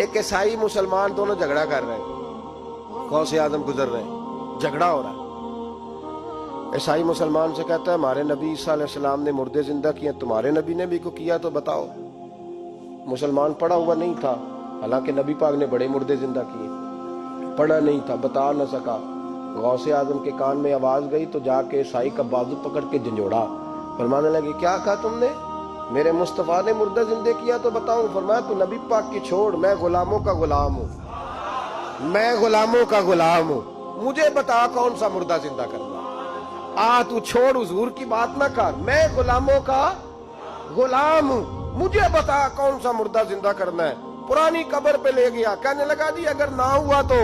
ایک عیسائی مسلمان دونوں جھگڑا کر رہے ہیں، غوث اعظم گزر رہے ہیں، جھگڑا ہو رہا ہے۔ عیسائی مسلمان سے کہتا ہے ہمارے نبی عیسیٰ علیہ السلام نے مردے زندہ کیے، تمہارے نبی نے بھی کو کیا تو بتاؤ۔ مسلمان پڑھا ہوا نہیں تھا، حالانکہ نبی پاک نے بڑے مردے زندہ کیے، پڑھا نہیں تھا، بتا نہ سکا۔ غوث اعظم کے کان میں آواز گئی تو جا کے عیسائی کا بازو پکڑ کے جھنجھوڑا، فرمانے لگے کیا کہا تم نے؟ میرے مصطفیٰ نے مردہ زندہ کیا تو بتاؤں؟ فرمایا تو نبی پاک کی چھوڑ، میں غلاموں کا غلام ہوں، میں غلاموں کا غلام ہوں، مجھے بتا کون سا مردہ زندہ کرنا۔ تو چھوڑ حضور کی بات نہ کر، میں غلاموں کا غلام ہوں، مجھے بتا کون سا مردہ زندہ کرنا ہے۔ پرانی قبر پہ لے گیا، کہنے لگا جی اگر نہ ہوا تو؟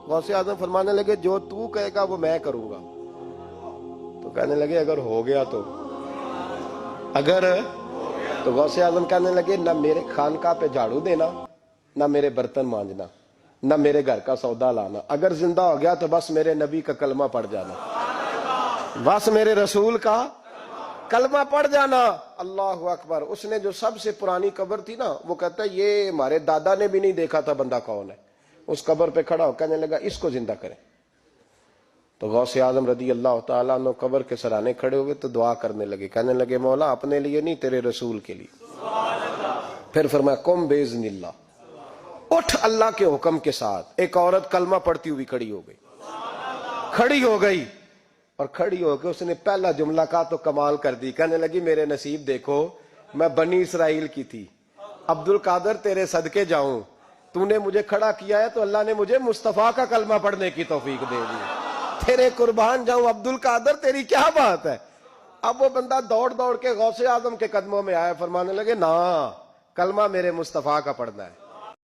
غوث اعظم فرمانے لگے جو تو کہے گا وہ میں کروں گا۔ تو کہنے لگے اگر ہو گیا تو؟ اگر تو غوث اعظم کہنے لگے نہ میرے خانقاہ پہ جھاڑو دینا، نہ میرے برتن مانجنا، نہ میرے گھر کا سودا لانا، اگر زندہ ہو گیا تو بس میرے نبی کا کلمہ پڑھ جانا، بس میرے رسول کا کلمہ پڑھ جانا۔ اللہ اکبر۔ اس نے جو سب سے پرانی قبر تھی نا، وہ کہتا ہے یہ ہمارے دادا نے بھی نہیں دیکھا تھا بندہ کون ہے، اس قبر پہ کھڑا ہو کہنے لگا اس کو زندہ کریں۔ تو غوث اعظم رضی اللہ تعالیٰ عنہ قبر کے سرانے کھڑے ہوئے تو دعا کرنے لگے، کہنے لگے مولا اپنے لیے نہیں تیرے رسول کے لیے۔ پھر فرمایا قم باذن اللہ، اٹھ اللہ کے حکم کے ساتھ۔ ایک عورت کلمہ پڑھتی ہوئی کھڑی ہو گئی، کھڑی ہو گئی، اور کھڑی ہو کے اس نے پہلا جملہ کہا تو کمال کر دی، کہنے لگی میرے نصیب دیکھو، میں بنی اسرائیل کی تھی، عبد القادر تیرے صدقے جاؤں، تو نے مجھے کھڑا کیا ہے تو اللہ نے مجھے مصطفیٰ کا کلمہ پڑھنے کی توفیق دے دی، تیرے قربان جاؤں عبد القادر، تیری کیا بات ہے۔ اب وہ بندہ دوڑ دوڑ کے غوث اعظم کے قدموں میں آیا، فرمانے لگے نا کلمہ میرے مصطفیٰ کا پڑھنا ہے۔